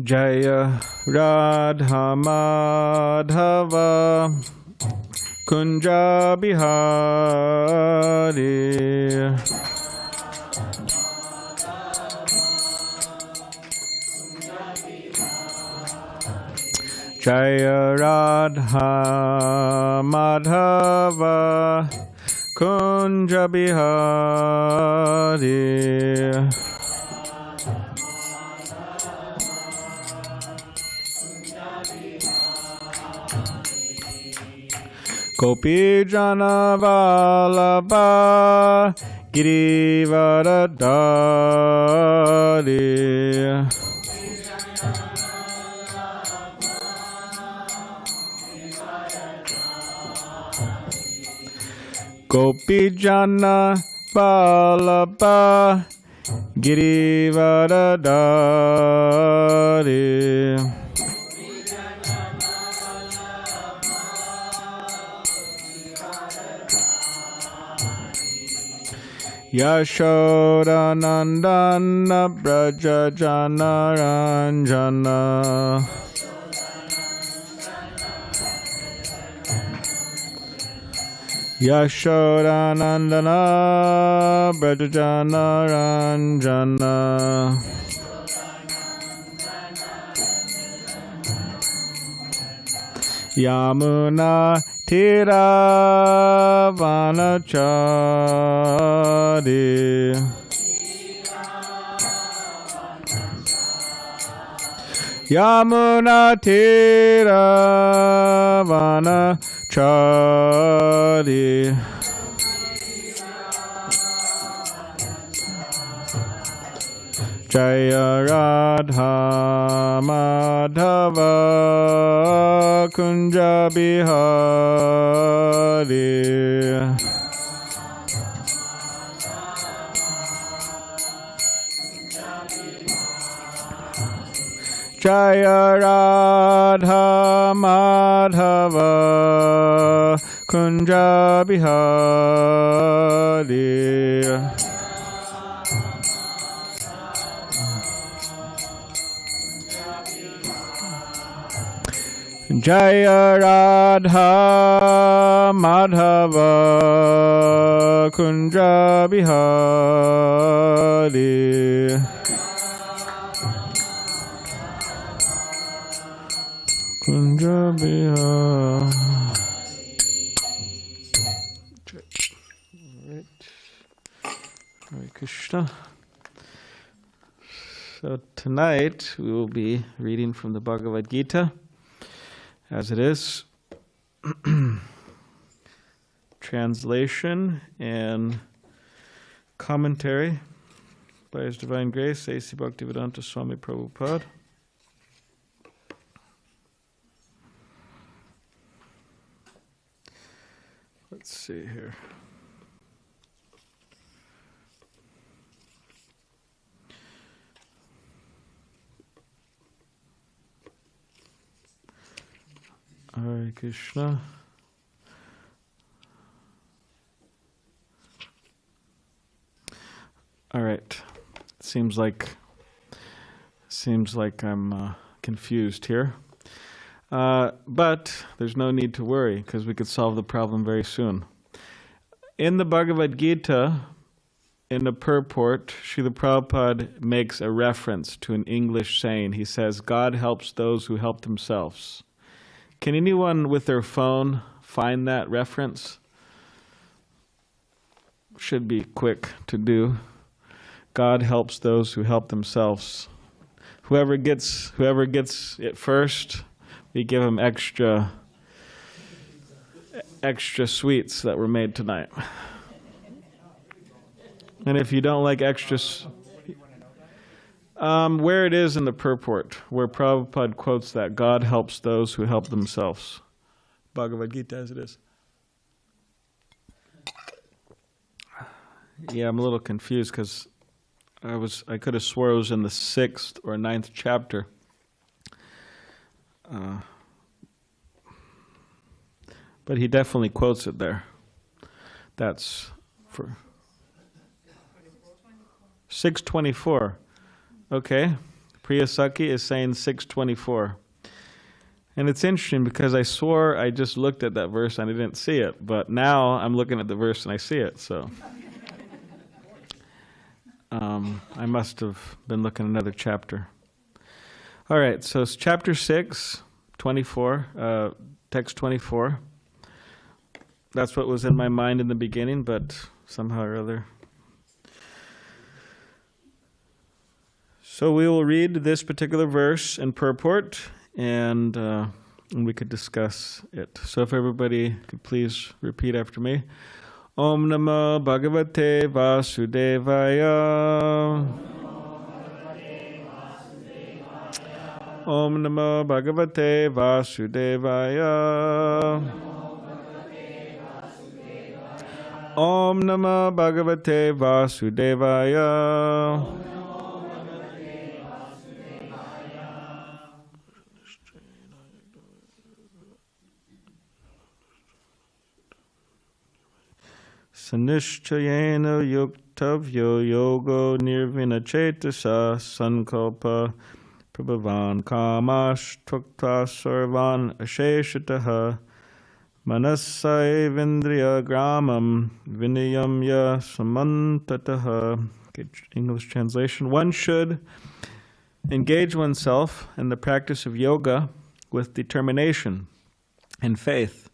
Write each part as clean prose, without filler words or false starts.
Jaya Radha Madhava Kunja Bihari Jaya Radha Madhava Kunja Bihari Gopi Jana Vallabha Girivaradari Gopi Jana Vallabha Girivaradari Yashoda Nandana Braja Jana Ranjana Yashoda Nandana Braja Jana Ranjana Yamuna Tira Vanachari Yamuna Tira Vanachari Jaya Radha Madhava Kunja Bihari Jaya Radha Madhava Kunja Bihari Jaya Radha Madhava Kunja Bihari Kunja Bihari Hare Krishna. So tonight we will be reading from the Bhagavad Gita as it is, translation and commentary by His Divine Grace, A.C. Bhaktivedanta Swami Prabhupada. Let's see here. Hare Krishna. All right. Seems like I'm confused here. But there's no need to worry because we could solve the problem very soon. In the Bhagavad Gita, in the purport, Srila Prabhupada makes a reference to an English saying. He says, God helps those who help themselves. Can anyone with their phone find that reference? Should be quick to do. God helps those who help themselves. Whoever gets it first, we give them extra sweets that were made tonight. And if you don't like extras, where it is in the purport, where Prabhupada quotes that, God helps those who help themselves. Bhagavad Gita as it is. Yeah, I'm a little confused because I could have swore it was in the 6th or 9th chapter. But he definitely quotes it there. That's for 624. Okay. Priyasaki is saying 6:24. And it's interesting because I swore I just looked at that verse and I didn't see it, but now I'm looking at the verse and I see it, so I must have been looking at another chapter. All right, so it's chapter 6, 24, text 24. That's what was in my mind in the beginning, but somehow or other. So we will read this particular verse and purport, and we could discuss it. So if everybody could please repeat after me. Om Namo Bhagavate Vasudevaya. Om Namo Bhagavate Vasudevaya. Om Namo Bhagavate Vasudevaya. Sanishchayena yuktavyo yogo nirvinachetasa sankalpa prabhavan kamash tukta sarvan asheshataha manasai vindriya gramam vinayamya samantataha. Okay, English translation. One should engage oneself in the practice of yoga with determination and faith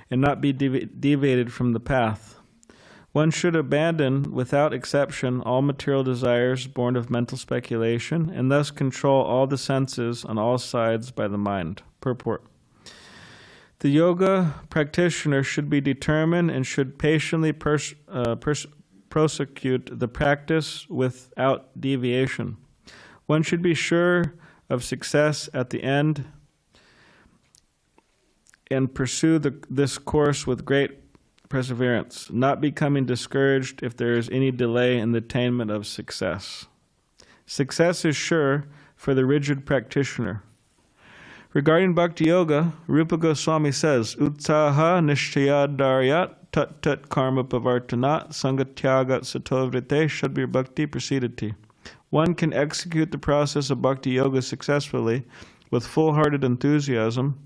and not be deviated from the path. One should abandon, without exception, all material desires born of mental speculation, and thus control all the senses on all sides by the mind. Purport. The yoga practitioner should be determined and should patiently prosecute the practice without deviation. One should be sure of success at the end and pursue this course with great perseverance, not becoming discouraged if there is any delay in the attainment of success. Success is sure for the rigid practitioner. Regarding bhakti-yoga, Rupa Goswami says, Utsaha nishchayad daryat tat tat karma pavartanat sangatyagat satovrite shadbir bhakti prasidati. One can execute the process of bhakti-yoga successfully with full-hearted enthusiasm,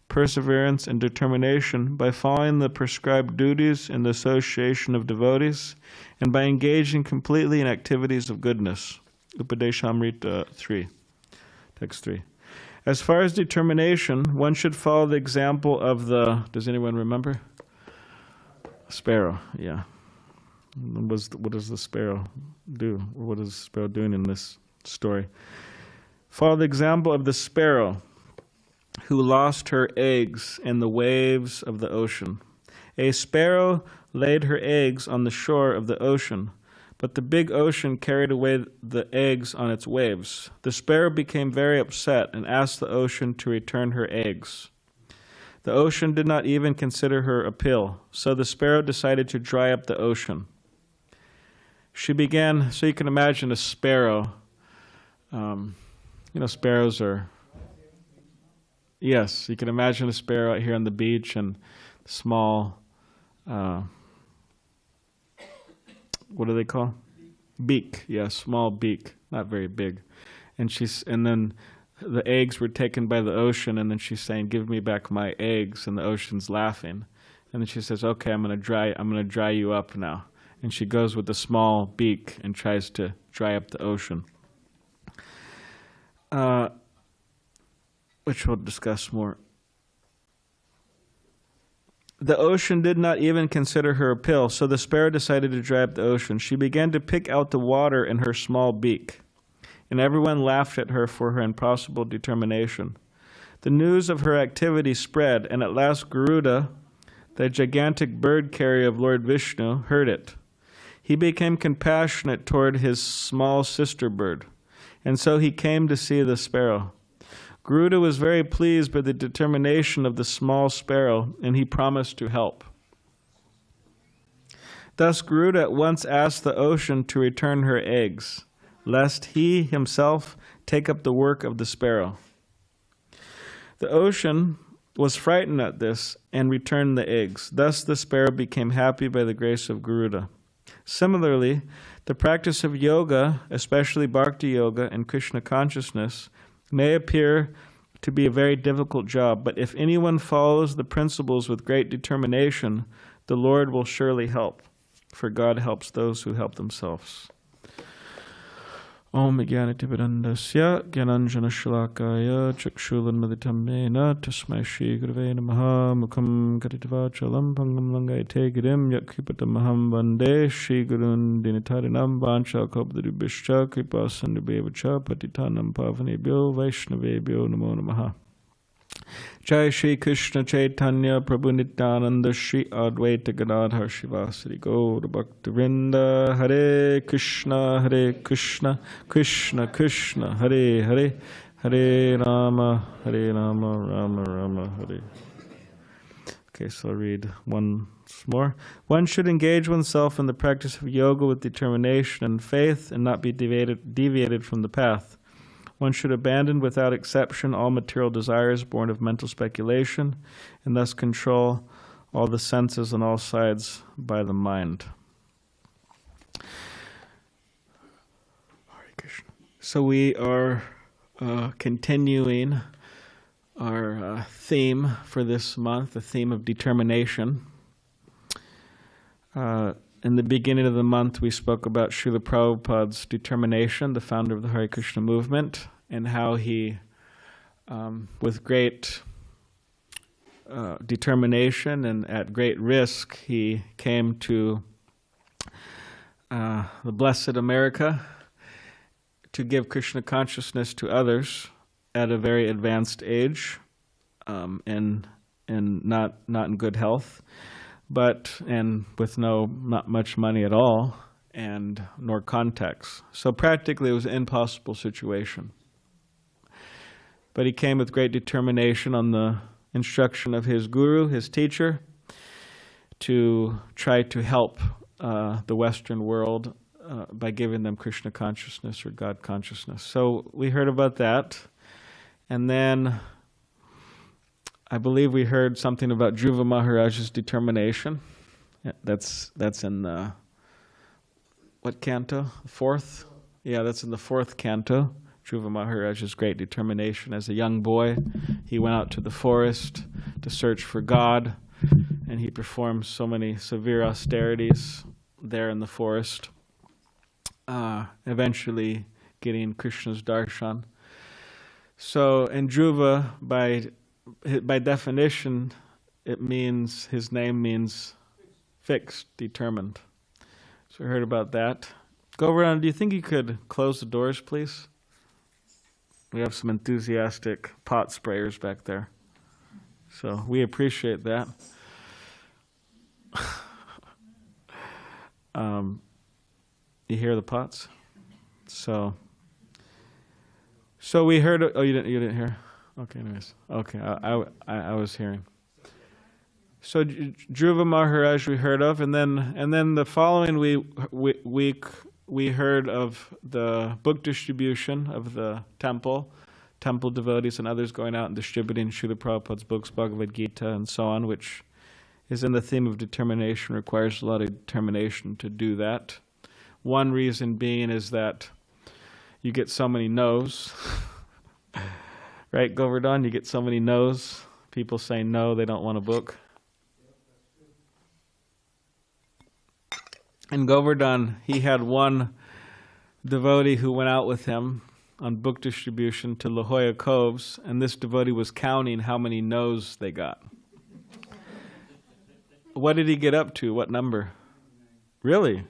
perseverance, and determination by following the prescribed duties in the association of devotees and by engaging completely in activities of goodness. Upadeshamrita 3, text 3. As far as determination, one should follow the example of the, does anyone remember? Sparrow, yeah. What does the sparrow do? What is the sparrow doing in this story? Follow the example of the sparrow who lost her eggs in the waves of the ocean. A sparrow laid her eggs on the shore of the ocean, but the big ocean carried away the eggs on its waves. The sparrow became very upset and asked the ocean to return her eggs. The ocean did not even consider her a pill, so the sparrow decided to dry up the ocean. She began, so you can imagine a sparrow. Sparrows are... Yes, you can imagine a sparrow out here on the beach and small, what do they call? Beak. Yeah, small beak, not very big. And then the eggs were taken by the ocean, and then she's saying, "Give me back my eggs," and the ocean's laughing. And then she says, "Okay, I'm gonna dry you up now." And she goes with the small beak and tries to dry up the ocean. Which we'll discuss more. The ocean did not even consider her a pill, so the sparrow decided to dry up the ocean. She began to pick out the water in her small beak, and everyone laughed at her for her impossible determination. The news of her activity spread, and at last Garuda, the gigantic bird carrier of Lord Vishnu, heard it. He became compassionate toward his small sister bird, and so he came to see the sparrow. Garuda was very pleased by the determination of the small sparrow, and he promised to help. Thus Garuda at once asked the ocean to return her eggs, lest he himself take up the work of the sparrow. The ocean was frightened at this and returned the eggs. Thus the sparrow became happy by the grace of Garuda. Similarly, the practice of yoga, especially bhakti-yoga and Krishna consciousness, may appear to be a very difficult job, but if anyone follows the principles with great determination, the Lord will surely help, for God helps those who help themselves. Om Jnanativedandasya Gyananjana Shalakaya Chakshulanmaditam Mena Tasmai Shri Gurave Namaha Mukham Karitavachalam Pangam Langayate Girim Yakripatamaham Vande Shri Gurun Dinitarinam Vancha Kalpadribhishcha Kripa Sandhubhevacha Patitanam Pavanebhyo Vaishnavebhyo Namo Namaha. Jai Shri Krishna Chaitanya Prabhu Nityananda Shri Advaita Gadadhar Shivasari Gaur Bhaktivinoda Hare Krishna Krishna Krishna Hare Hare Hare Rama Rama Rama Hare. Okay, so I'll read once more. One should engage oneself in the practice of yoga with determination and faith and not be deviated from the path. One should abandon without exception all material desires born of mental speculation and thus control all the senses on all sides by the mind. Hare Krishna. So we are continuing our theme for this month, the theme of determination. In the beginning of the month, we spoke about Srila Prabhupada's determination, the founder of the Hare Krishna movement, and how he, with great determination and at great risk, he came to the blessed America to give Krishna consciousness to others at a very advanced age, and not in good health, and with not much money at all, and nor contacts. So practically it was an impossible situation. But he came with great determination on the instruction of his guru, his teacher, to try to help the Western world by giving them Krishna consciousness or God consciousness. So we heard about that. And then I believe we heard something about Dhruva Maharaj's determination. Yeah, that's in the, what canto? Fourth? Yeah, that's in the fourth canto. Dhruva Maharaj's great determination. As a young boy, he went out to the forest to search for God, and he performed so many severe austerities there in the forest, eventually getting Krishna's darshan. So, in Dhruva, by definition, it means, his name means fixed, determined. So we heard about that. Go around, do you think you could close the doors, please? We have some enthusiastic pot sprayers back there. So we appreciate that. You hear the pots? So we heard, oh, you didn't hear? Okay, anyways. Okay, I was hearing. So Dhruva Maharaj we heard of, and then the following week we heard of the book distribution of the temple devotees and others going out and distributing Srila Prabhupada's books, Bhagavad Gita, and so on, which is in the theme of determination, requires a lot of determination to do that. One reason being is that you get so many no's. Right, Govardhan? You get so many no's. People saying no, they don't want a book. And Govardhan, he had one devotee who went out with him on book distribution to La Jolla Coves, and this devotee was counting how many no's they got. What did he get up to? What number? Really?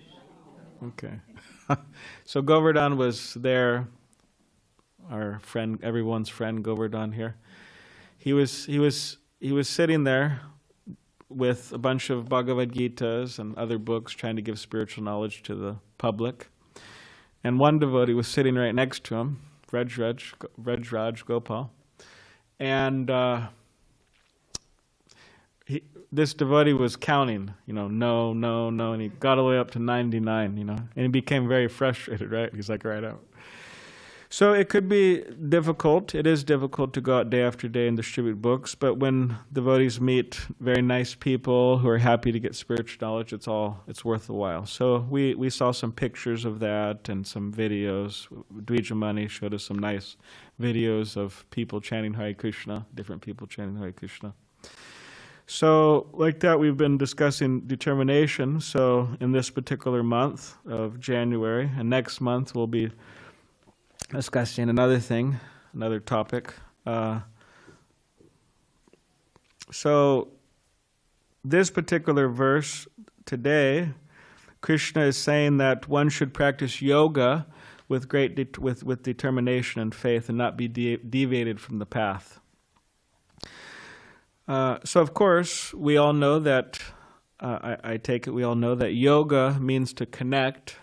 Okay. So Govardhan was there, our friend, everyone's friend Govardhan here. He was sitting there with a bunch of Bhagavad Gitas and other books trying to give spiritual knowledge to the public. And one devotee was sitting right next to him, Vrajraj Gopal. And this devotee was counting, no, and he got all the way up to 99, and he became very frustrated, right? He's like, right out. So it could be difficult. It is difficult to go out day after day and distribute books, but when devotees meet very nice people who are happy to get spiritual knowledge, it's worth the while. So we saw some pictures of that and some videos. Dvijamani showed us some nice videos of people chanting Hare Krishna, different people chanting Hare Krishna. So like that, we've been discussing determination. So in this particular month of January, and next month we'll be discussing another thing, another topic. So this particular verse today, Krishna is saying that one should practice yoga with great with determination and faith and not be deviated from the path. So of course, we all know that, I take it we all know that yoga means to connect,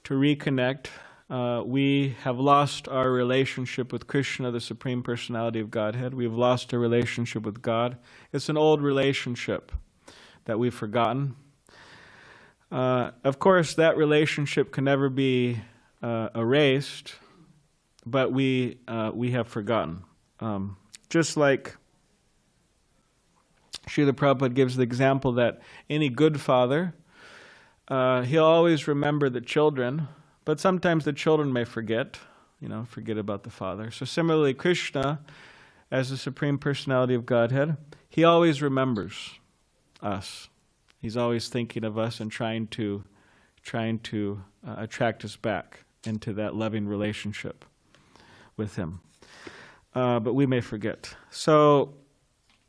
to reconnect. We have lost our relationship with Krishna, the Supreme Personality of Godhead. We've lost our relationship with God. It's an old relationship that we've forgotten. Of course, that relationship can never be erased, but we have forgotten. Just like Srila Prabhupada gives the example that any good father, he'll always remember the children, but sometimes the children may forget about the father. So similarly, Krishna, as the Supreme Personality of Godhead, he always remembers us. He's always thinking of us and trying to attract us back into that loving relationship with him. But we may forget. So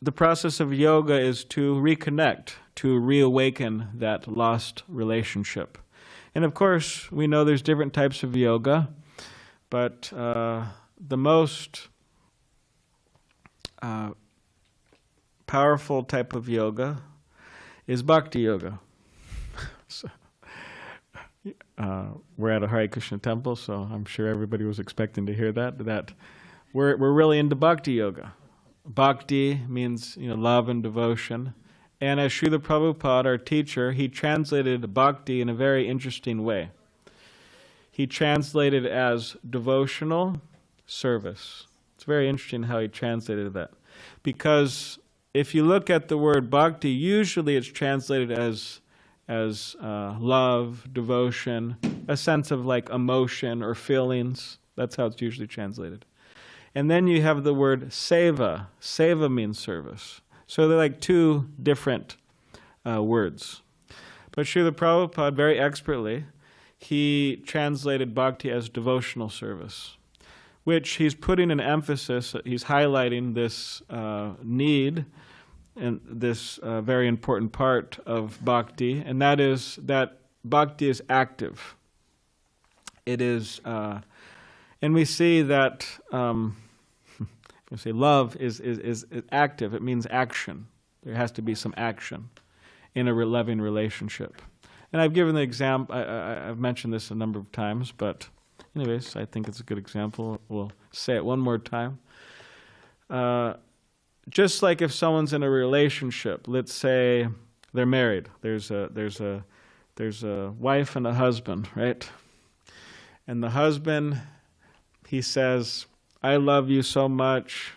the process of yoga is to reconnect, to reawaken that lost relationship. And of course, we know there's different types of yoga, but the most powerful type of yoga is bhakti-yoga. So, we're at a Hare Krishna temple, so I'm sure everybody was expecting to hear that we're really into bhakti-yoga. Bhakti means love and devotion. And as Srila Prabhupada, our teacher, he translated bhakti in a very interesting way. He translated as devotional service. It's very interesting how he translated that. Because if you look at the word bhakti, usually it's translated as love, devotion, a sense of like emotion or feelings. That's how it's usually translated. And then you have the word seva. Seva means service. So they're like two different words. But Srila Prabhupada, very expertly, he translated bhakti as devotional service, which he's putting an emphasis, he's highlighting this need and this very important part of bhakti, and that is that bhakti is active. It is, and we see that we say love is active. It means action. There has to be some action in a loving relationship. And I've given the example, I've mentioned this a number of times, but anyways, I think it's a good example. We'll say it one more time. Just like if someone's in a relationship, let's say they're married. There's a wife and a husband, right? And the husband, he says, I love you so much.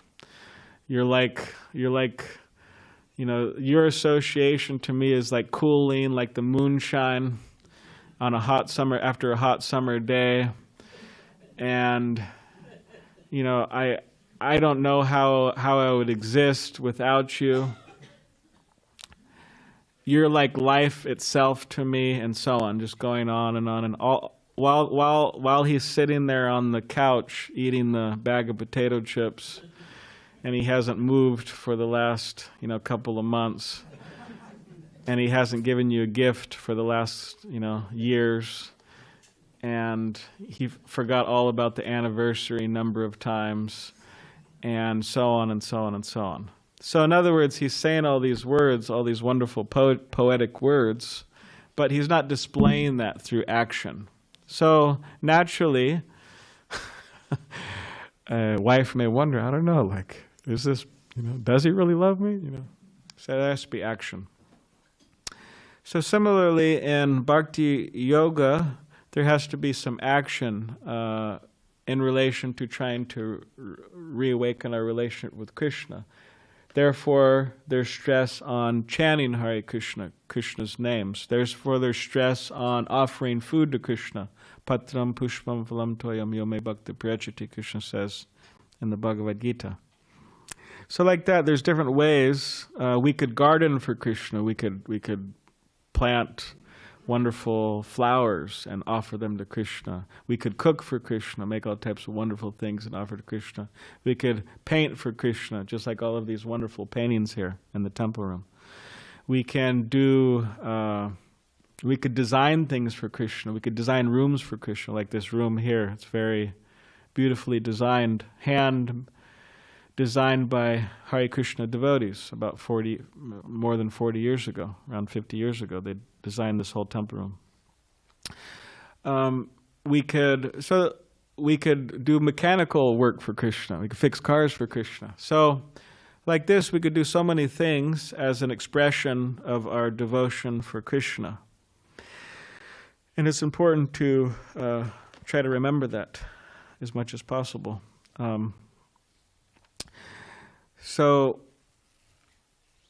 You're like, your association to me is like cooling, like the moonshine on a hot summer, after a hot summer day. And, I don't know how I would exist without you. You're like life itself to me, and so on, just going on and all. While he's sitting there on the couch eating the bag of potato chips, and he hasn't moved for the last couple of months, and he hasn't given you a gift for the last years, and he forgot all about the anniversary number of times, and so on and so on and so on. So in other words, he's saying all these words, all these wonderful poetic words, but he's not displaying that through action. So naturally, a wife may wonder, I don't know, like, is this, does he really love me? So there has to be action. So similarly, in bhakti yoga, there has to be some action in relation to trying to reawaken our relationship with Krishna. Therefore, there's stress on chanting Hare Krishna, Krishna's names. Therefore, there's stress on offering food to Krishna. Patram pushpam phalam toyam yome bhakti prayachati, Krishna says in the Bhagavad Gita. So like that, there's different ways. We could garden for Krishna. We could plant wonderful flowers and offer them to Krishna. We could cook for Krishna, make all types of wonderful things and offer to Krishna. We could paint for Krishna, just like all of these wonderful paintings here in the temple room. We can do, we could design things for Krishna. We could design rooms for Krishna, like this room here. It's very beautifully designed, hand designed by Hare Krishna devotees about more than 40 years ago, around 50 years ago. They designed this whole temple room. We could do mechanical work for Krishna. We could fix cars for Krishna. So, like this, we could do so many things as an expression of our devotion for Krishna. And it's important to try to remember that as much as possible.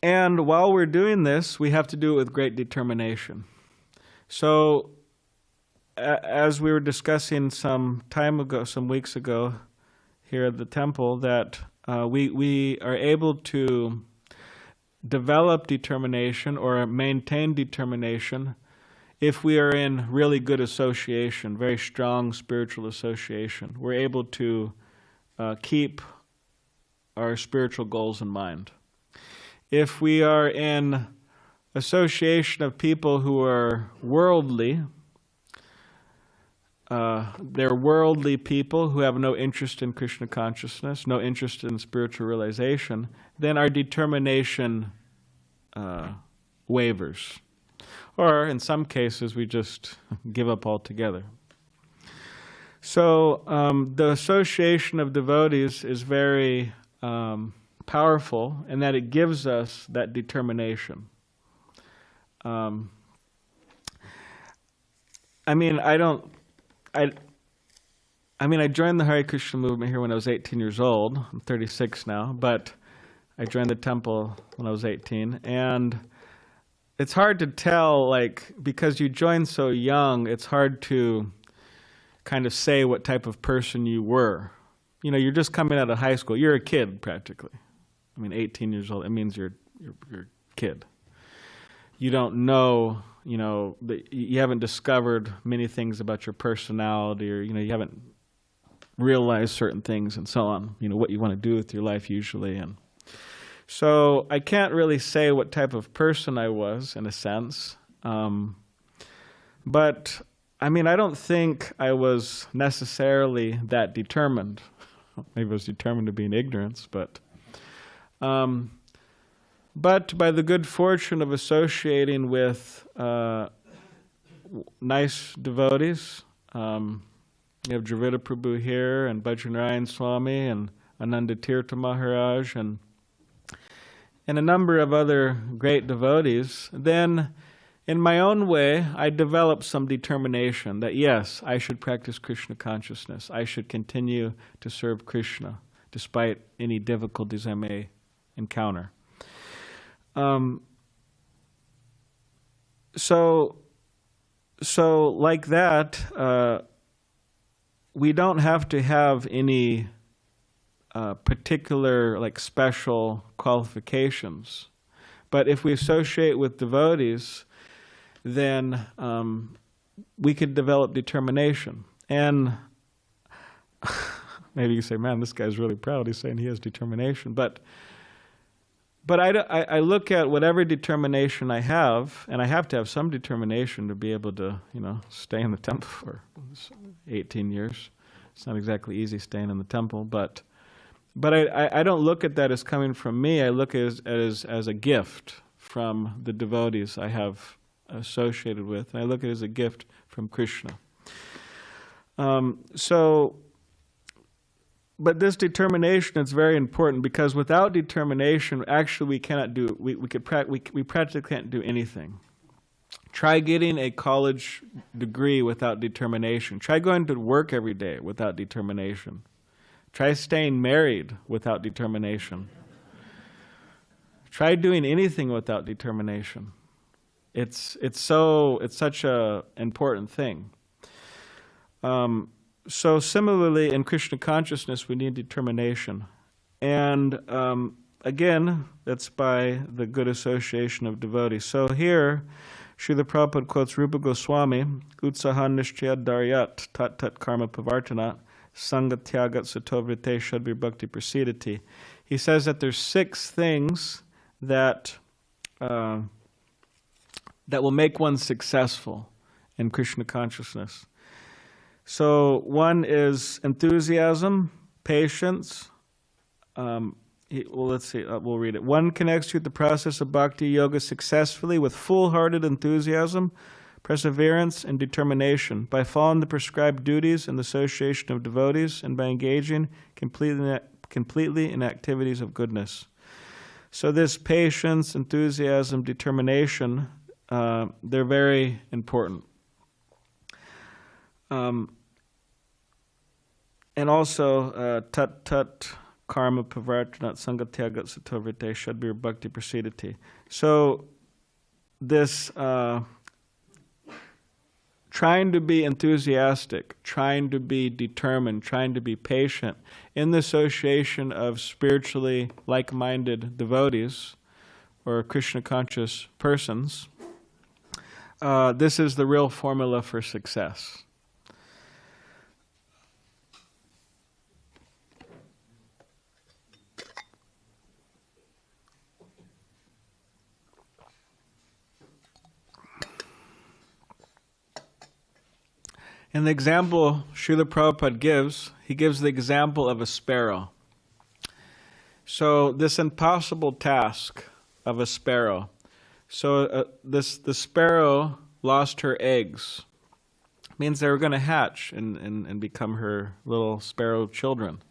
And while we're doing this, we have to do it with great determination. So, as we were discussing some weeks ago here at the temple, that we are able to develop determination or maintain determination if we are in really good association, very strong spiritual association. We're able to keep our spiritual goals in mind. If we are in association of people who are worldly, they're worldly people who have no interest in Krishna consciousness, no interest in spiritual realization, then our determination wavers. Or in some cases, we just give up altogether. So the association of devotees is very powerful in that it gives us that determination. I joined the Hare Krishna movement here when I was 18 years old. I'm 36 now, but I joined the temple when I was 18. And it's hard to tell, because you joined so young, it's hard to kind of say what type of person you were. You know, you're just coming out of high school. You're a kid, practically. 18 years old, it means you're a kid. You don't know, you haven't discovered many things about your personality, or, you haven't realized certain things and so on, what you want to do with your life usually. And so I can't really say what type of person I was, in a sense. But, I don't think I was necessarily that determined. Maybe I was determined to be in ignorance, but by the good fortune of associating with nice devotees, you have Dravida Prabhu here, and Bhajanarayan Swami, and Ananda Tirtha Maharaj, and a number of other great devotees, then in my own way, I developed some determination that yes, I should practice Krishna consciousness. I should continue to serve Krishna, despite any difficulties I may encounter. So like that, we don't have to have any particular, special qualifications. But if we associate with devotees, then we could develop determination. And maybe you say, man, this guy's really proud. He's saying he has determination. But I look at whatever determination I have, and I have to have some determination to be able to, stay in the temple for 18 years. It's not exactly easy staying in the temple, but I don't look at that as coming from me. I look at it as a gift from the devotees I have associated with, and I look at it as a gift from Krishna. But this determination is very important, because without determination, actually we cannot do. We practically can't do anything. Try getting a college degree without determination. Try going to work every day without determination. Try staying married without determination. Try doing anything without determination. It's such a important thing. So similarly, in Krishna consciousness, we need determination. And again, that's by the good association of devotees. So here, Srila Prabhupada quotes Rupa Goswami, Utsahan Nishchaya Daryat Tat Tat Karma Pavartanat Sangatyagat Satovrite Shadvir Bhakti Prasidati. He says that there's 6 things that will make one successful in Krishna consciousness. So one is enthusiasm, patience. Let's see, we'll read it. One connects to the process of bhakti-yoga successfully with full-hearted enthusiasm, perseverance, and determination, by following the prescribed duties and the association of devotees, and by engaging completely in activities of goodness. So this patience, enthusiasm, determination, they're very important. And also, tat tat karma pavartanat sangatyagat satovrite shadbir bhakti prasidati. So this trying to be enthusiastic, trying to be determined, trying to be patient in the association of spiritually like-minded devotees or Krishna conscious persons, this is the real formula for success. And the example Srila Prabhupada gives, he gives the example of a sparrow. So this impossible task of a sparrow. So the sparrow lost her eggs. Means they were going to hatch and become her little sparrow children.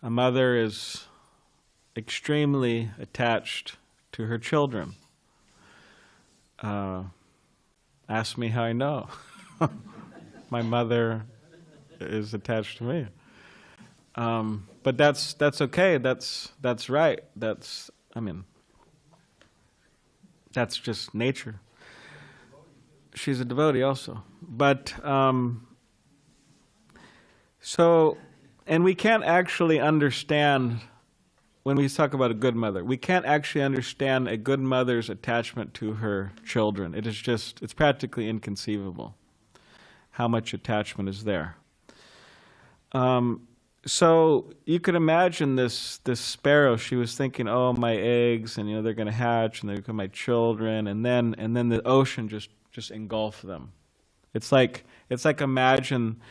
A mother is extremely attached to her children. Ask me how I know. My mother is attached to me. But that's okay. That's right. That's just nature. She's a devotee also. But and we can't actually understand, when we talk about a good mother, we can't actually understand a good mother's attachment to her children. It's practically inconceivable how much attachment is there. So you could imagine this sparrow. She was thinking, "Oh, my eggs, and they're going to hatch, and they become my children," and then the ocean just engulfed them. It's like imagine.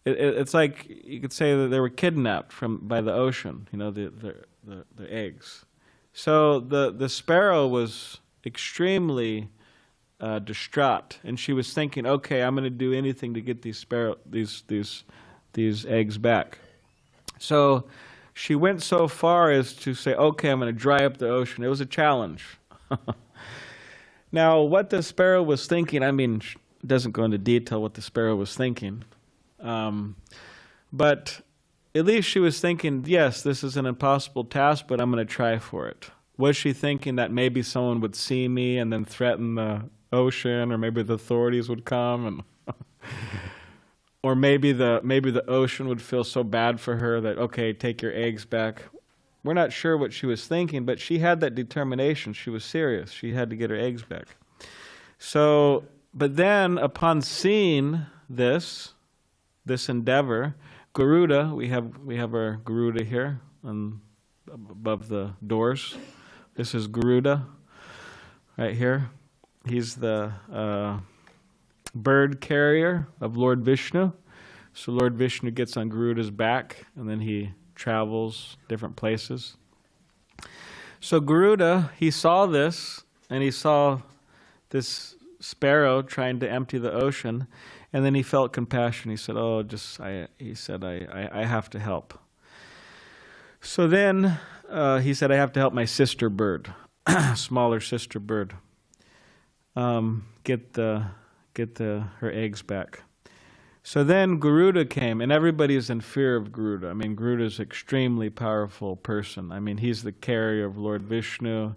It's like you could say that they were kidnapped by the ocean. The eggs. So the sparrow was extremely distraught, and she was thinking, "Okay, I'm going to do anything to get these eggs back." So she went so far as to say, "Okay, I'm going to dry up the ocean." It was a challenge. Now, what the sparrow was thinking, it doesn't go into detail what the sparrow was thinking, but at least she was thinking, "Yes, this is an impossible task, but I'm going to try for it." Was she thinking that maybe someone would see me and then threaten the ocean, or maybe the authorities would come, and or maybe the ocean would feel so bad for her that, "Okay, take your eggs back"? We're not sure what she was thinking, but she had that determination. She was serious. She had to get her eggs back. So, but then upon seeing this endeavor, Garuda, we have our Garuda here above the doors. This is Garuda right here. He's the bird carrier of Lord Vishnu. So Lord Vishnu gets on Garuda's back, and then he travels different places. So Garuda, he saw this, and he saw this sparrow trying to empty the ocean, and then he felt compassion. He said, I have to help. So then he said, "I have to help my sister bird," smaller sister bird. her eggs back. So then Garuda came, and everybody's in fear of Garuda. I mean, Garuda's an extremely powerful person. I mean, he's the carrier of Lord Vishnu.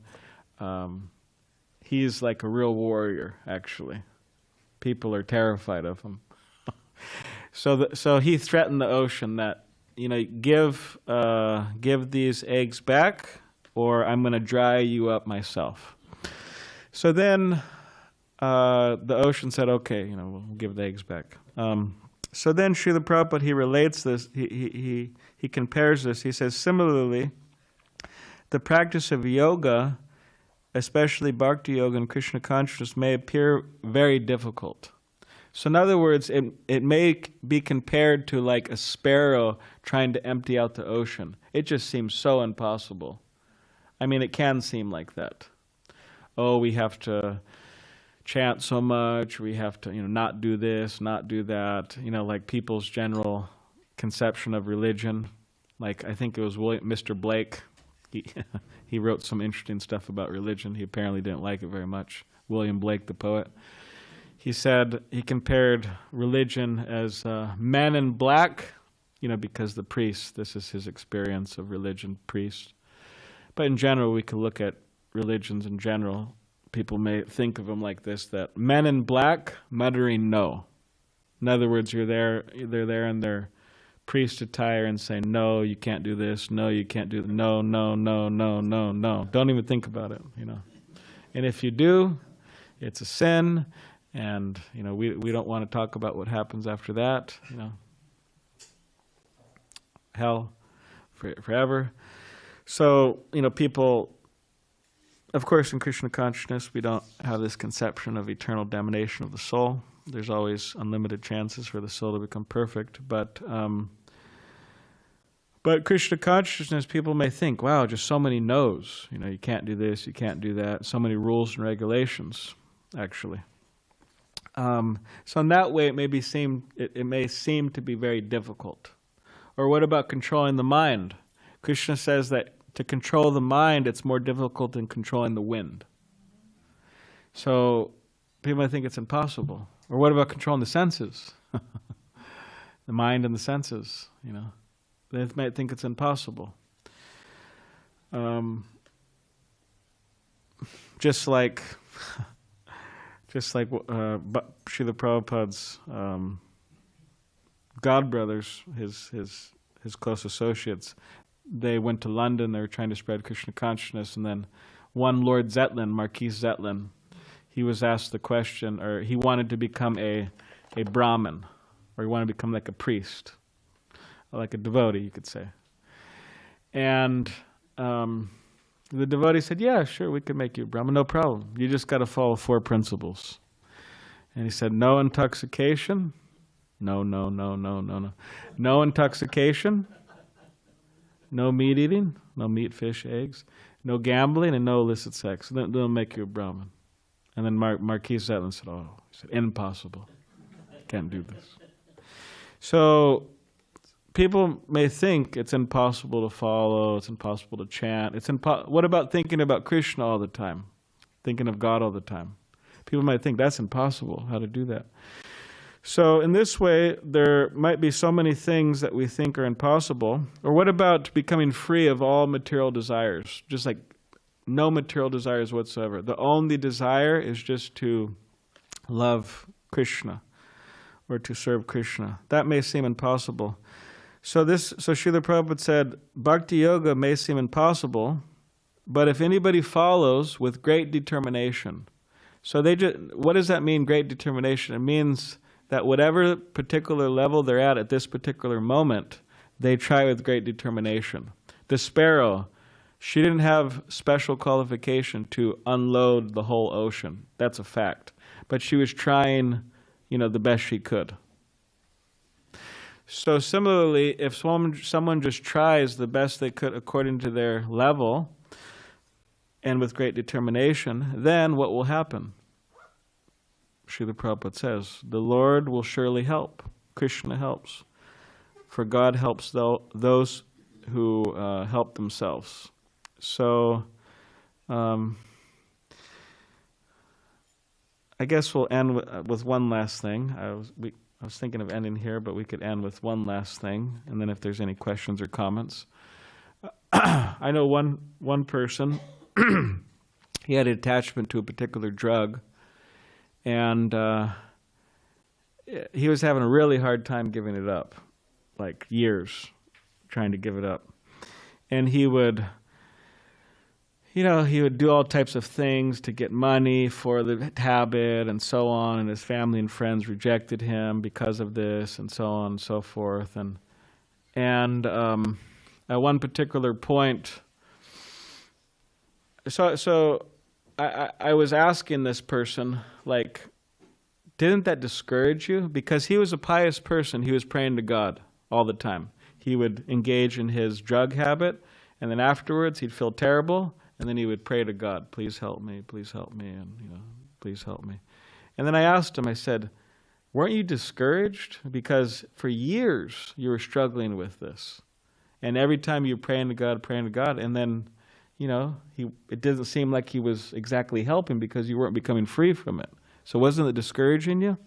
He's like a real warrior, actually. People are terrified of him. So he threatened the ocean that, give these eggs back, or I'm going to dry you up myself. So then the ocean said, okay, we'll give the eggs back. So then Srila Prabhupada, he relates this, he compares this. He says, similarly, the practice of yoga, especially bhakti-yoga and Krishna consciousness, may appear very difficult. So in other words, it may be compared to like a sparrow trying to empty out the ocean. It just seems so impossible. I mean, it can seem like that. Oh, we have to chant so much, we have to, not do this, not do that, like people's general conception of religion. Like, I think it was Mr. Blake, he wrote some interesting stuff about religion. He apparently didn't like it very much. William Blake, the poet. He said, he compared religion as men in black, because the priests, this is his experience of religion, priests. But in general, we could look at religions in general. People may think of them like this, that men in black muttering no. In other words, they're there in their priest attire and saying, no, you can't do this, no, you can't do that, no, no, no, no, no, no. Don't even think about it, And if you do, it's a sin, and, we don't want to talk about what happens after that, Hell forever. So, people, of course, in Krishna consciousness, we don't have this conception of eternal damnation of the soul. There's always unlimited chances for the soul to become perfect. But Krishna consciousness, people may think, wow, just so many no's. You can't do this, you can't do that. So many rules and regulations, actually. So in that way, it may seem to be very difficult. Or what about controlling the mind? Krishna says that to control the mind, it's more difficult than controlling the wind. So people might think it's impossible. Or what about controlling the senses? The mind and the senses, They might think it's impossible. Just like Srila Prabhupada's godbrothers, his close associates, they went to London, they were trying to spread Krishna consciousness, and then one Lord Zetlin, Marquis Zetlin, he was asked the question, or he wanted to become a Brahmin, or he wanted to become like a priest, like a devotee, you could say. And the devotee said, yeah, sure, we can make you a Brahmin, no problem. You just got to follow 4 principles. And he said, no intoxication, no. No intoxication, no meat eating, no meat, fish, eggs, no gambling, and no illicit sex. They'll make you a Brahmin. And then Marquis Zetlin said, impossible. Can't do this. So people may think it's impossible to follow, it's impossible to chant. What about thinking about Krishna all the time? Thinking of God all the time? People might think that's impossible, how to do that. So in this way, there might be so many things that we think are impossible. Or what about becoming free of all material desires? Just like no material desires whatsoever. The only desire is just to love Krishna or to serve Krishna. That may seem impossible. So Srila Prabhupada said, bhakti-yoga may seem impossible, but if anybody follows with great determination. So what does that mean, great determination? It means that whatever particular level they're at this particular moment, they try with great determination. The sparrow, she didn't have special qualification to unload the whole ocean. That's a fact. But she was trying, the best she could. So similarly, if someone just tries the best they could according to their level and with great determination, then what will happen? Srila Prabhupada says, the Lord will surely help. Krishna helps. For God helps those who help themselves. So, I guess we'll end with one last thing. I was thinking of ending here, but we could end with one last thing, and then if there's any questions or comments. I know one person, he had an attachment to a particular drug, and he was having a really hard time giving it up, like years trying to give it up. And he would do all types of things to get money for the habit and so on, and his family and friends rejected him because of this and so on and so forth. And at one particular point, so I was asking this person, like, didn't that discourage you? Because he was a pious person. He was praying to God all the time. He would engage in his drug habit, and then afterwards he'd feel terrible, and then he would pray to God, please help me, and please help me. And then I asked him, I said, weren't you discouraged? Because for years you were struggling with this. And every time you were praying to God, and then, it doesn't seem like he was exactly helping because you weren't becoming free from it. So wasn't it discouraging you?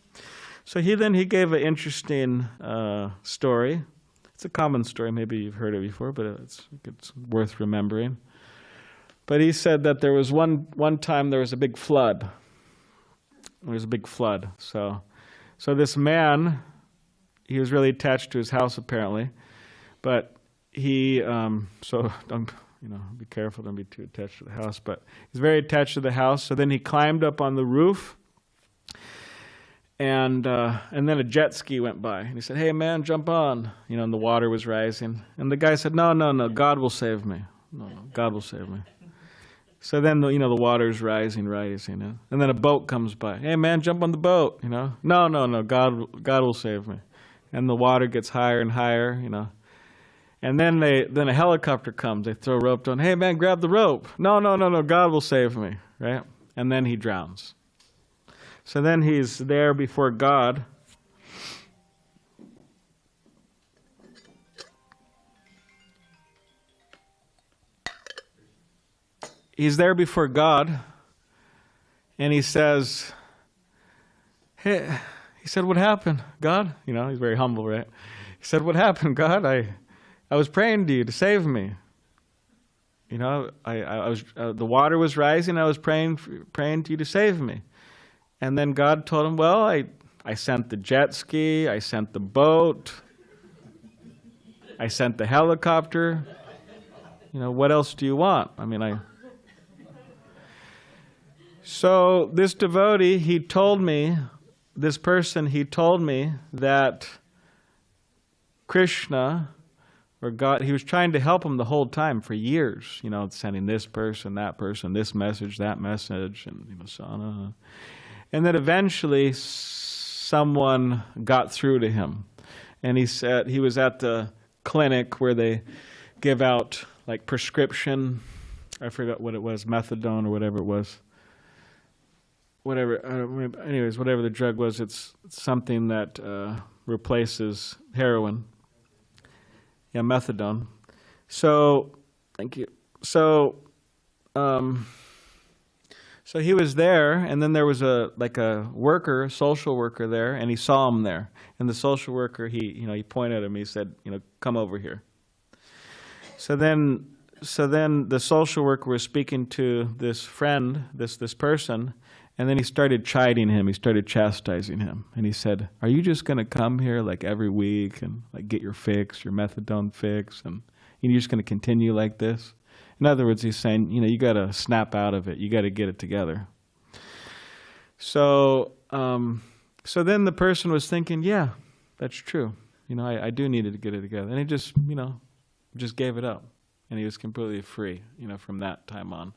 So he gave an interesting story. It's a common story. Maybe you've heard it before, but it's worth remembering. But he said that there was one time there was a big flood. There was a big flood. So this man, he was really attached to his house apparently, but he so don't be careful, don't be too attached to the house. But he's very attached to the house. So then he climbed up on the roof. And then a jet ski went by, and he said, "Hey man, jump on!" And the water was rising, and the guy said, "No, God will save me. No, God will save me." So then the water's rising, and then a boat comes by. "Hey man, jump on the boat." No, God will save me. And the water gets higher and higher, And then a helicopter comes. They throw a rope down. "Hey man, grab the rope." No, God will save me, right? And then he drowns. So then he's there before God. He's there before God, and he says, "Hey," he said, "what happened, God?" He's very humble, right? He said, "What happened, God? I was praying to you to save me. I was the water was rising. I was praying to you to save me." And then God told him, "Well, I sent the jet ski, I sent the boat, I sent the helicopter. What else do you want?" So this devotee, he told me that Krishna, or God, he was trying to help him the whole time for years, sending this person, that person, this message, that message, and so on. And then eventually someone got through to him. And he said he was at the clinic where they give out like prescription, I forgot what it was, methadone or whatever it was. Whatever the drug was, it's something that replaces heroin. Yeah, methadone. So, thank you. So he was there, and then there was a social worker there, and he saw him there. And the social worker, he pointed at him. He said, "Come over here." So then the social worker was speaking to this friend, this person, and then he started chiding him. He started chastising him, and he said, "Are you just going to come here like every week and like get your fix, your methadone fix, and you're just going to continue like this?" In other words, he's saying, you got to snap out of it. You got to get it together. So then the person was thinking, yeah, that's true. I do need to get it together. And he just gave it up. And he was completely free, from that time on.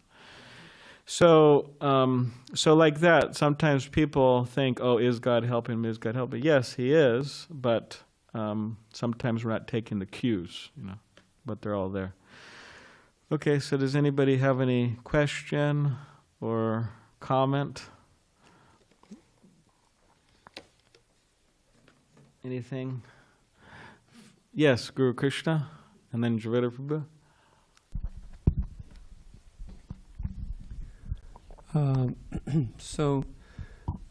So like that, sometimes people think, oh, is God helping me? Is God helping? Yes, he is. But sometimes we're not taking the cues, but they're all there. Okay, so does anybody have any question or comment? Anything? Yes, Guru Krishna, and then Javeda Prabhu.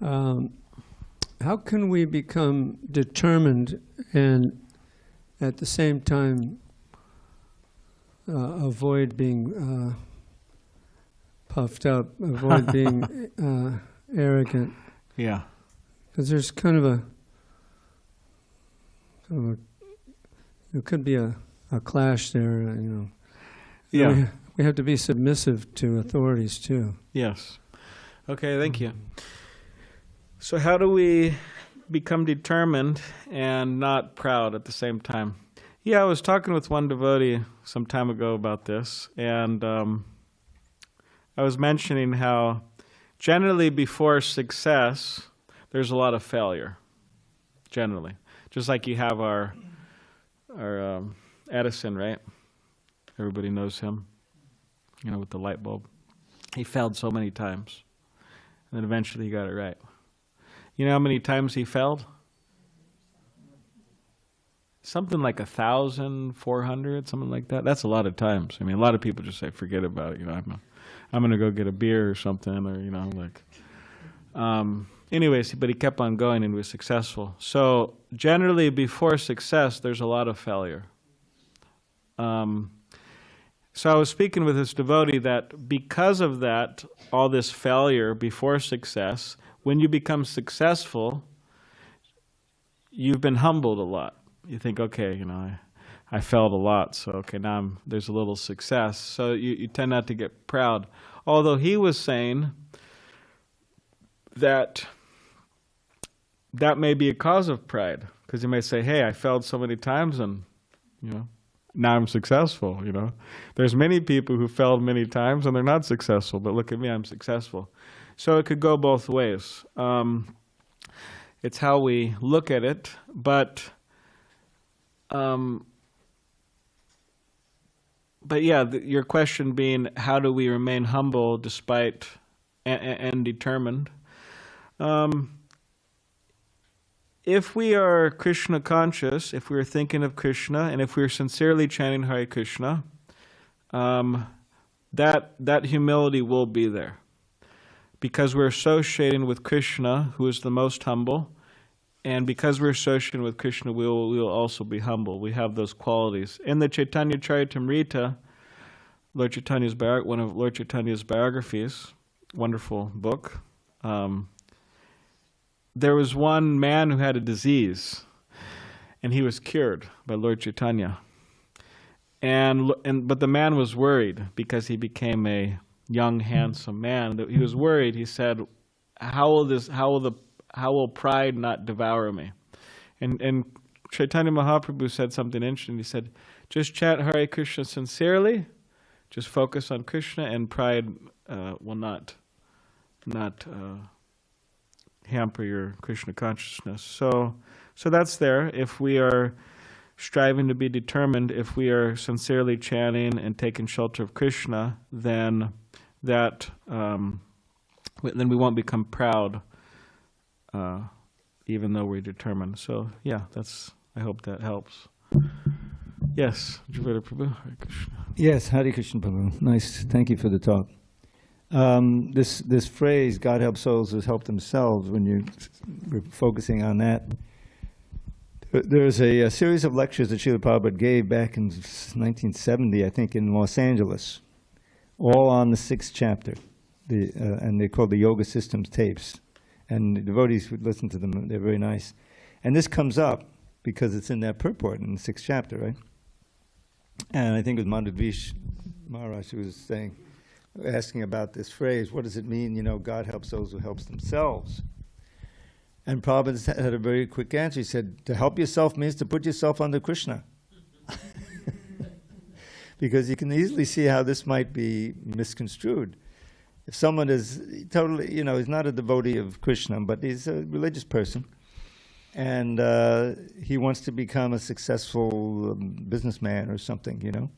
how can we become determined and at the same time avoid being puffed up, avoid being arrogant? Yeah. Because there's kind of there could be a clash there, Yeah. We have to be submissive to authorities too. Yes. Okay, thank you. So how do we become determined and not proud at the same time? Yeah, I was talking with one devotee some time ago about this, and I was mentioning how generally before success, there's a lot of failure, generally. Just like you have our Edison, right? Everybody knows him, with the light bulb. He failed so many times, and then eventually he got it right. You know how many times he failed? Something like 1,400, something like that. That's a lot of times. I mean, a lot of people just say, forget about it. I'm going to go get a beer or something, or, anyways, but he kept on going and was successful. So generally before success, there's a lot of failure. So I was speaking with this devotee that because of that, all this failure before success, when you become successful, you've been humbled a lot. You think, okay, I failed a lot, so okay, now there's a little success. So you tend not to get proud. Although he was saying that may be a cause of pride, because you may say, hey, I failed so many times and, now I'm successful, There's many people who failed many times and they're not successful, but look at me, I'm successful. So it could go both ways. It's how we look at it, but yeah, your question being, how do we remain humble despite and determined? If we are Krishna conscious, if we're thinking of Krishna, and if we're sincerely chanting Hare Krishna, that humility will be there. Because we're associating with Krishna, who is the most humble, and because we're associating with Krishna, we will also be humble. We have those qualities. In the Chaitanya Charitamrita, one of Lord Chaitanya's biographies, wonderful book, there was one man who had a disease, and he was cured by Lord Chaitanya. But the man was worried because he became a young, handsome man. He was worried. He said, "How will pride not devour me?" And Chaitanya Mahaprabhu said something interesting. He said, "Just chant Hare Krishna sincerely. Just focus on Krishna, and pride will not hamper your Krishna consciousness." So that's there. If we are striving to be determined, if we are sincerely chanting and taking shelter of Krishna, then we won't become proud, even though we're determined. So yeah, I hope that helps. Yes, Javeda Prabhu, Hare Krishna. Yes, Hare Krishna Prabhu. Nice, thank you for the talk. This phrase, God helps souls who help themselves, when we're focusing on that, there's a series of lectures that Srila Prabhupada gave back in 1970, I think, in Los Angeles, all on the 6th chapter, and they're called the Yoga Systems tapes. And the devotees would listen to them, they're very nice. And this comes up because it's in that purport in the 6th chapter, right? And I think it was Madhavish Maharaj who was asking about this phrase, what does it mean, God helps those who helps themselves? And Prabhupada had a very quick answer. He said, to help yourself means to put yourself under Krishna. Because you can easily see how this might be misconstrued. If someone is totally, he's not a devotee of Krishna, but he's a religious person, and he wants to become a successful businessman or something,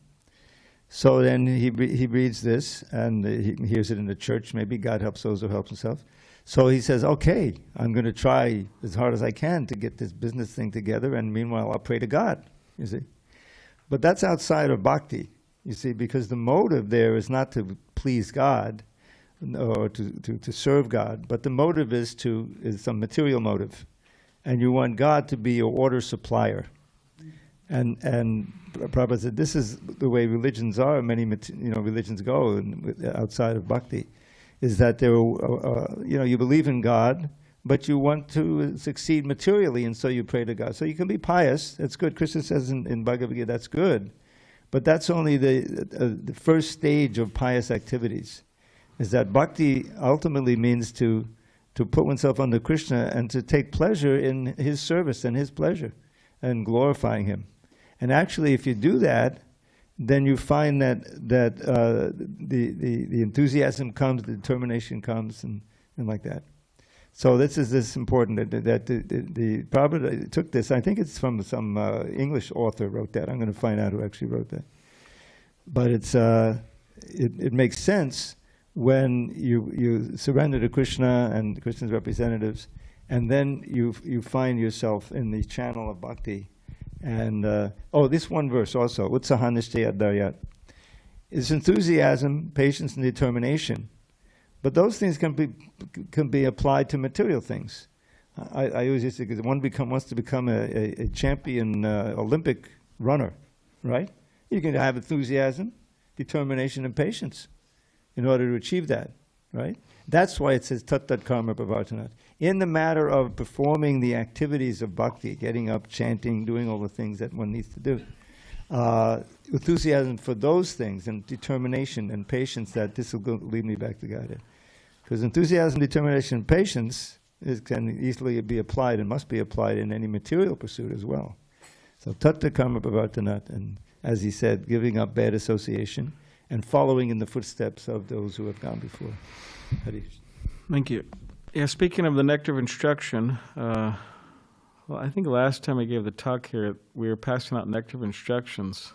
So then he reads this, and he hears it in the church, maybe God helps those who help themselves. So he says, okay, I'm going to try as hard as I can to get this business thing together, and meanwhile I'll pray to God, you see. But that's outside of bhakti, you see, because the motive there is not to please God, or to serve God, but the motive is some material motive, and you want God to be your order supplier. And Prabhupada said this is the way religions are. Many religions go outside of bhakti, is that you believe in God, but you want to succeed materially, and so you pray to God. So you can be pious. That's good. Krishna says in Bhagavad Gita that's good, but that's only the first stage of pious activities. Is that bhakti ultimately means to put oneself under Krishna and to take pleasure in his service and his pleasure and glorifying him. And actually, if you do that, then you find that the enthusiasm comes, the determination comes, and like that. So this is important that the Prabhupada took this. I think it's from some English author wrote that. I'm going to find out who actually wrote that. But it makes sense when you surrender to Krishna and Krishna's representatives, and then you find yourself in the channel of bhakti. And this one verse also, Utsahanishchaya daryat, is enthusiasm, patience, and determination. But those things can be applied to material things. I always used to say, one wants to become a champion Olympic runner, right? You can have enthusiasm, determination, and patience in order to achieve that, right? That's why it says tat karma pravartanat. In the matter of performing the activities of bhakti, getting up, chanting, doing all the things that one needs to do, enthusiasm for those things and determination and patience that this will lead me back to Godhead. Because enthusiasm, determination, and patience can easily be applied and must be applied in any material pursuit as well. So tattva karma pravartanat, and as he said, giving up bad association and following in the footsteps of those who have gone before. Harish. Thank you. Yeah, speaking of the nectar of instruction, well, I think last time I gave the talk here, we were passing out nectar of instructions,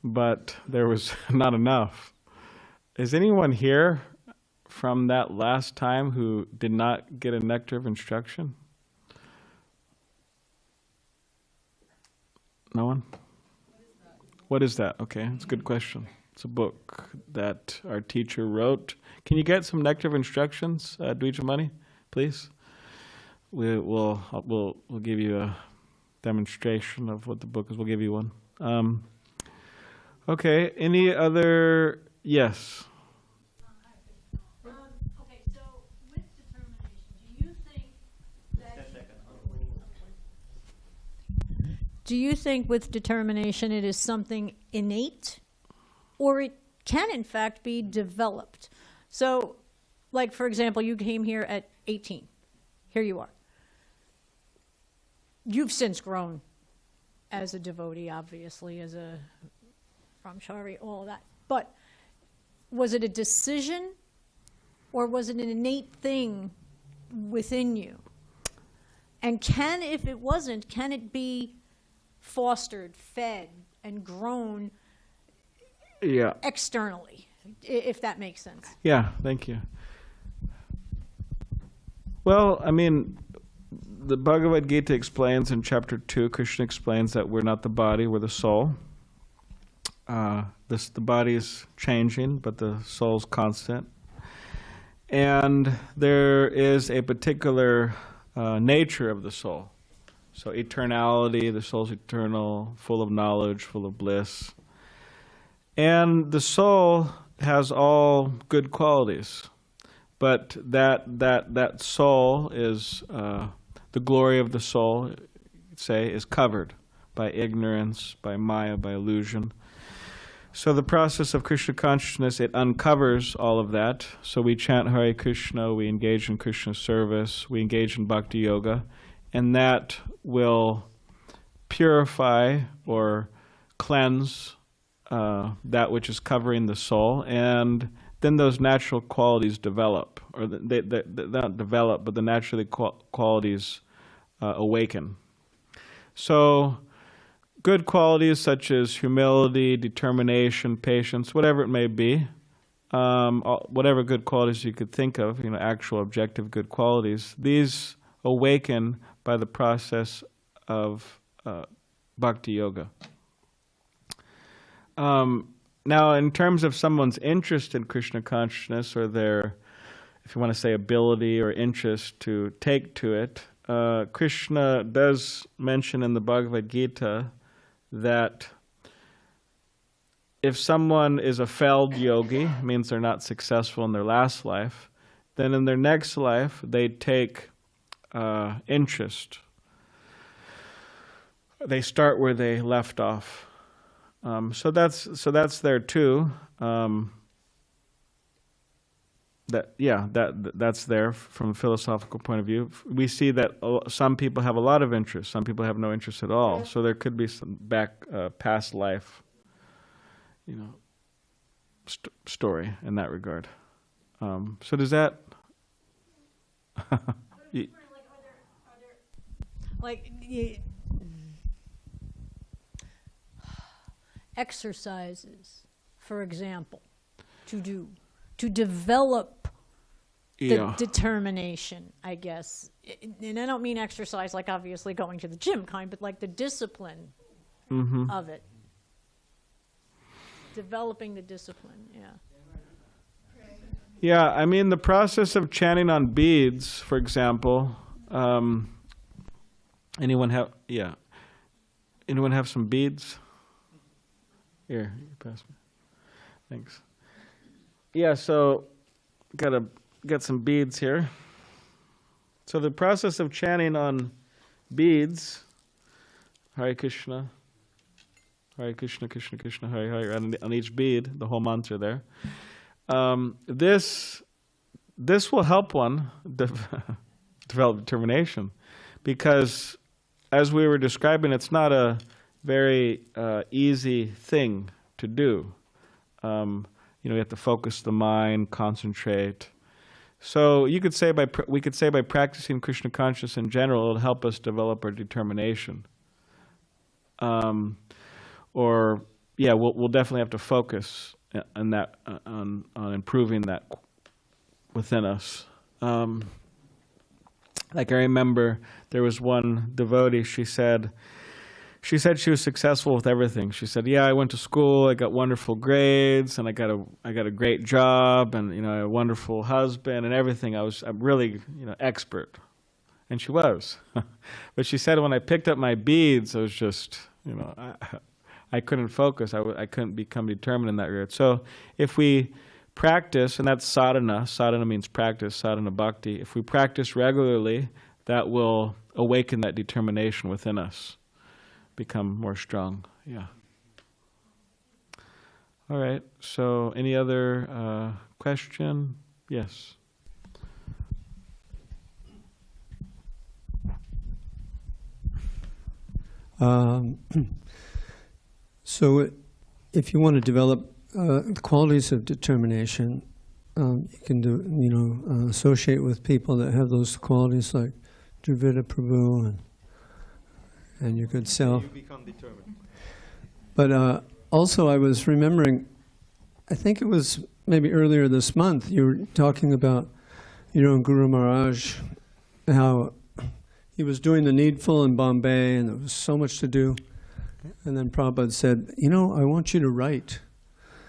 but there was not enough. Is anyone here from that last time who did not get a nectar of instruction? No one? What is that? Okay, it's a good question. It's a book that our teacher wrote. Can you get some nectar of instructions, Dvijamani, please? We'll give you a demonstration of what the book is. We'll give you one. Okay. Any other? Yes. Okay. So with determination, do you think with determination it is something innate, or it can in fact be developed? So, like for example, you came here at 18. Here you are. You've since grown as a devotee, obviously, as a brahmachari, all of that. But was it a decision, or was it an innate thing within you? And if it wasn't, can it be fostered, fed, and grown externally, if that makes sense? Yeah, thank you. Well, I mean, the Bhagavad Gita explains in chapter 2, Krishna explains that we're not the body, we're the soul. The body is changing, but the soul's constant. And there is a particular nature of the soul. So eternality, the soul's eternal, full of knowledge, full of bliss. And the soul has all good qualities. But that soul is, the glory of the soul, say, is covered by ignorance, by maya, by illusion. So the process of Krishna consciousness, it uncovers all of that. So we chant Hare Krishna, we engage in Krishna service, we engage in bhakti-yoga, and that will purify or cleanse that which is covering the soul, and then those natural qualities develop, or they not develop, but the naturally qualities awaken. So good qualities such as humility, determination, patience, whatever it may be, whatever good qualities you could think of, actual objective good qualities, these awaken by the process of bhakti yoga. Now, in terms of someone's interest in Krishna consciousness, or their, if you want to say, ability or interest to take to it, Krishna does mention in the Bhagavad Gita that if someone is a failed yogi, means they're not successful in their last life, then in their next life they take interest. They start where they left off. So that's there too. That's there from a philosophical point of view. We see that some people have a lot of interest, some people have no interest at all. So there could be some past life, story in that regard. So does that? Exercises, for example, to develop the determination, I guess. And I don't mean exercise like obviously going to the gym kind, but like the discipline of it. Developing the discipline, Yeah, I mean the process of chanting on beads, for example. Anyone have some beads? Here, you pass me. Thanks. Yeah, so gotta get some beads here. So the process of chanting on beads, Hare Krishna, Hare Krishna, Krishna Krishna, Hare Hare, on each bead, the whole mantra there. This will help one develop determination, because as we were describing, it's not a very easy thing to do. You have to focus the mind, concentrate. So we could say by practicing Krishna consciousness in general, it'll help us develop our determination. We'll definitely have to focus on that, on improving that within us. Like I remember, there was one devotee. She said she was successful with everything. She said, "Yeah, I went to school. I got wonderful grades, and I got a great job, and a wonderful husband, and everything. I'm really expert." And she was, but she said, when I picked up my beads, I was just I couldn't focus. I couldn't become determined in that regard. So if we practice, and that's sadhana. Sadhana means practice. Sadhana bhakti. If we practice regularly, that will awaken that determination within us. Become more strong. Yeah. All right. So, any other question? Yes. So, if you want to develop qualities of determination, you can associate with people that have those qualities, like Dravida Prabhu and your good self. You become determined. But also I was remembering, I think it was maybe earlier this month, you were talking about, Guru Maharaj, how he was doing the needful in Bombay and there was so much to do. And then Prabhupada said, I want you to write.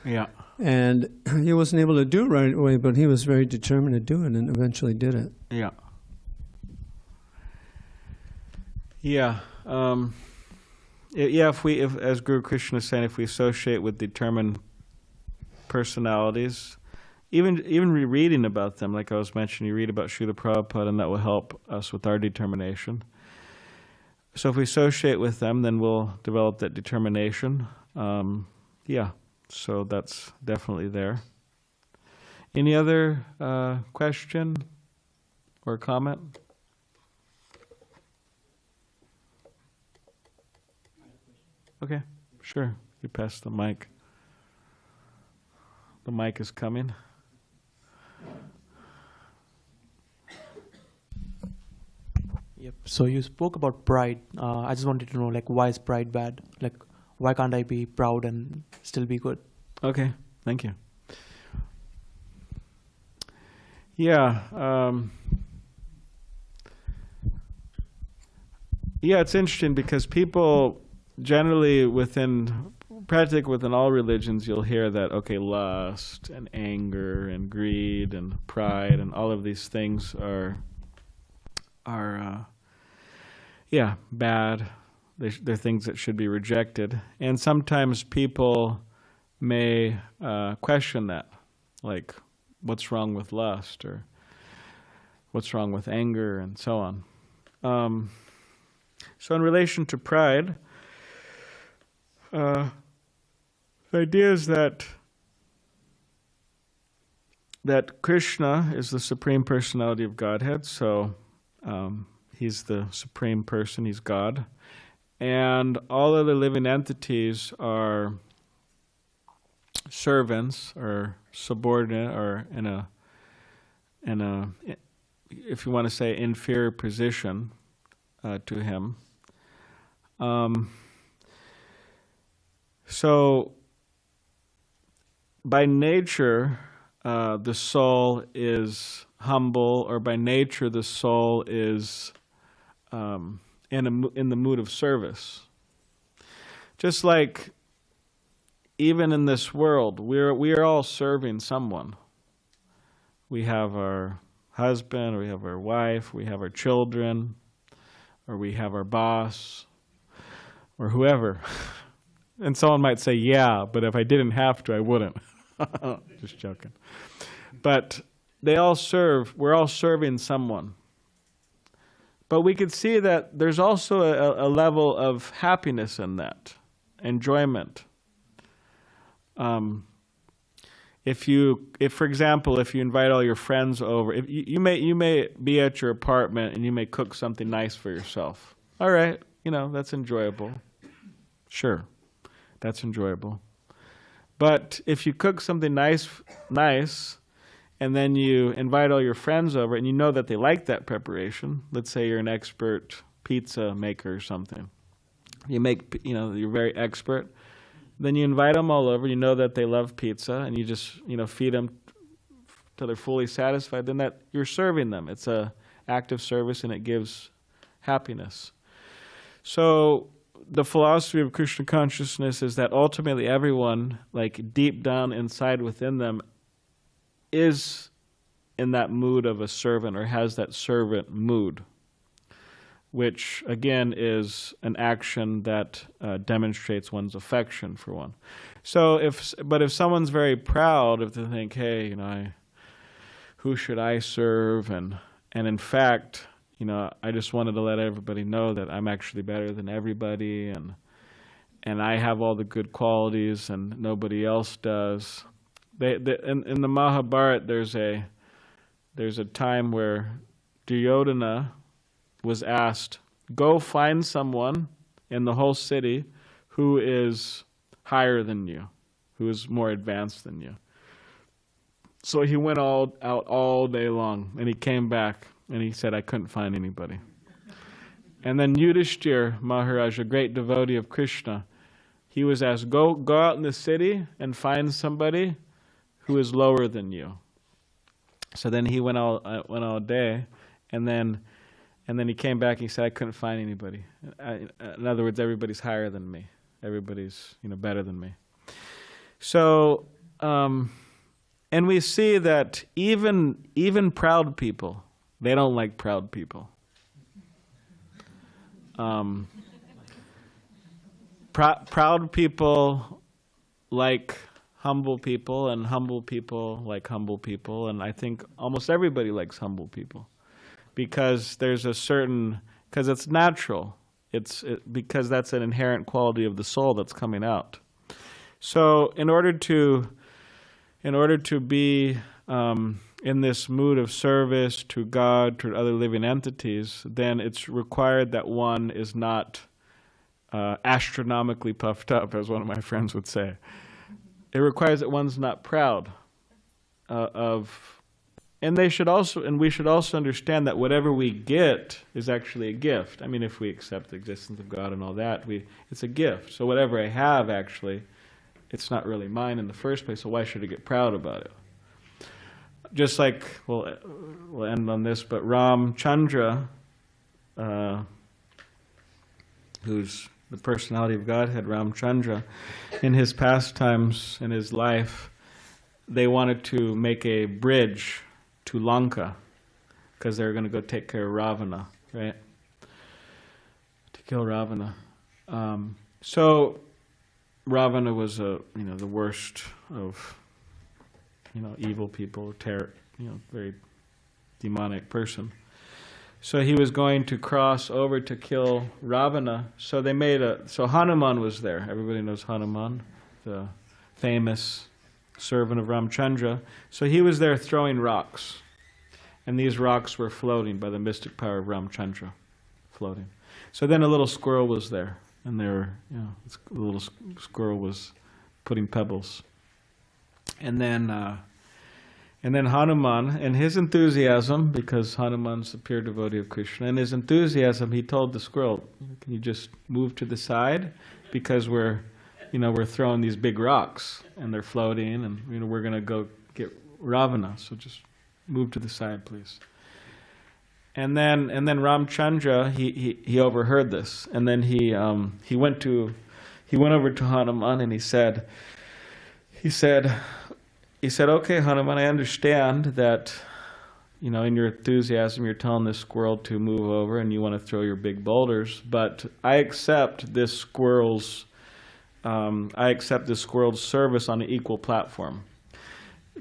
Yeah. And he wasn't able to do it right away, but he was very determined to do it and eventually did it. Yeah. Yeah. If as Guru Krishna is saying, if we associate with determined personalities, even rereading about them, like I was mentioning, you read about Srila Prabhupada, and that will help us with our determination. So if we associate with them, then we'll develop that determination. So that's definitely there. Any other question or comment? Okay, sure. You pass the mic. The mic is coming. Yep. So you spoke about pride. I just wanted to know, why is pride bad? Why can't I be proud and still be good? Okay, thank you. Yeah. It's interesting because people generally within practically within all religions, you'll hear that, okay, lust and anger and greed and pride and all of these things are bad. They're things that should be rejected. And sometimes people may question that, like, what's wrong with lust, or what's wrong with anger, and so on. So in relation to pride, the idea is that Krishna is the Supreme Personality of Godhead, so he's the Supreme Person, he's God. And all other living entities are servants or subordinate or in a if you want to say inferior position to him. So by nature the soul is humble, or by nature the soul is in the mood of service. Just like even in this world, we are all serving someone. We have our husband, or we have our wife, we have our children, or we have our boss, or whoever. And someone might say, yeah, but if I didn't have to, I wouldn't. Just joking. But they all serve, we're all serving someone. But we could see that there's also a level of happiness in that, enjoyment. If for example, if you invite all your friends over, if you may be at your apartment and you may cook something nice for yourself. All right, that's enjoyable. Sure, that's enjoyable. But if you cook something nice, and then you invite all your friends over, and you know that they like that preparation. Let's say you're an expert pizza maker or something. You make, you're very expert. Then you invite them all over. You know that they love pizza, and you just, feed them till they're fully satisfied. Then that you're serving them. It's a act of service, and it gives happiness. So the philosophy of Krishna consciousness is that ultimately everyone, like deep down inside within them, is in that mood of a servant, or has that servant mood, which again is an action that demonstrates one's affection for one. So if someone's very proud, if they think, hey, who should I serve, and in fact, I just wanted to let everybody know that I'm actually better than everybody, and I have all the good qualities and nobody else does. In the Mahabharata, there's a time where Duryodhana was asked, go find someone in the whole city who is higher than you, who is more advanced than you. So he went out all day long, and he came back, and he said, I couldn't find anybody. And then Yudhishthira Maharaj, a great devotee of Krishna, he was asked, go out in the city and find somebody who is lower than you. So then he went all day, and then he came back and he said, I couldn't find anybody. In other words, everybody's higher than me. Everybody's better than me. So, and we see that even proud people, they don't like proud people. Proud people like humble people, and humble people like humble people, and I think almost everybody likes humble people, because there's because it's natural. Because that's an inherent quality of the soul that's coming out. So in order to be in this mood of service to God, to other living entities, then it's required that one is not astronomically puffed up, as one of my friends would say. It requires that one's not proud and we should also understand that whatever we get is actually a gift. I mean, if we accept the existence of God and all that, it's a gift. So whatever I have, actually, it's not really mine in the first place, so why should I get proud about it? Just like, we'll end on this, but Ram Chandra, who's the personality of Godhead, Ramchandra, in his pastimes, in his life, they wanted to make a bridge to Lanka, because they were going to go take care of Ravana, right? To kill Ravana. So Ravana was the worst of evil people, very demonic person. So he was going to cross over to kill Ravana. So they made so Hanuman was there. Everybody knows Hanuman, the famous servant of Ramchandra. So he was there throwing rocks. And these rocks were floating by the mystic power of Ramchandra, floating. So then a little squirrel was there, and the little squirrel was putting pebbles. And then Hanuman, in his enthusiasm, because Hanuman's the pure devotee of Krishna, in his enthusiasm, he told the squirrel, "Can you just move to the side, because we're throwing these big rocks, and they're floating, and we're going to go get Ravana. So just move to the side, please." And then Ramchandra, he overheard this, and then he went over to Hanuman, and he said, "Okay, Hanuman, I understand that, in your enthusiasm, you're telling this squirrel to move over, and you want to throw your big boulders, but I accept this squirrel's service on an equal platform,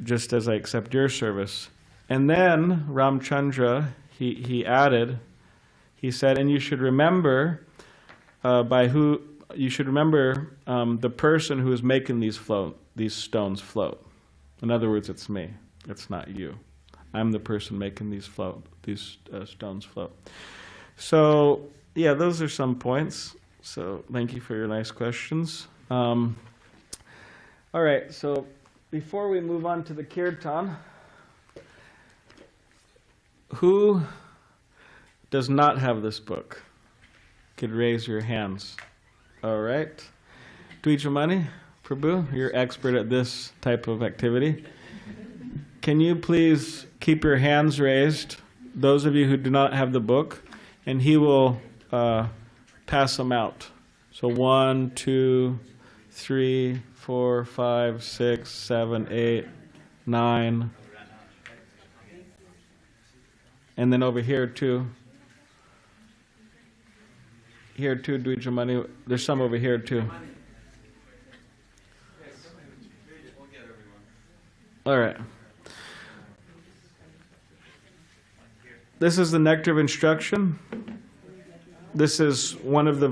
just as I accept your service." And then Ramchandra, he added, he said, "And you should remember the person who is making these stones float. In other words, it's me. It's not you. I'm the person making these stones float." So, yeah, those are some points. So, thank you for your nice questions. All right, so before we move on to the kirtan, who does not have this book? Could raise your hands. All right. Dwijamani, Prabhu, you're expert at this type of activity. Can you please keep your hands raised, those of you who do not have the book, and he will pass them out. So 1, 2, 3, 4, 5, 6, 7, 8, 9. And then over here too. Here too, Dwijamani. There's some over here too. All right. This is the nectar of instruction. This is one of the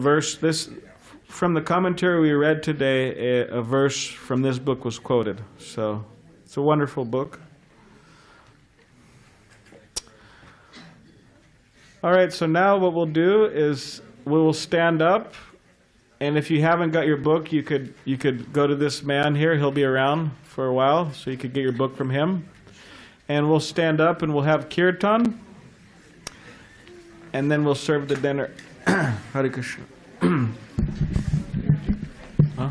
from the commentary we read today, a verse from this book was quoted. So it's a wonderful book. All right, so now what we'll do is we will stand up, and if you haven't got your book, you could go to this man here. He'll be around for a while, so you could get your book from him. And we'll stand up and we'll have kirtan, and then we'll serve the dinner. Hare Krishna. Huh?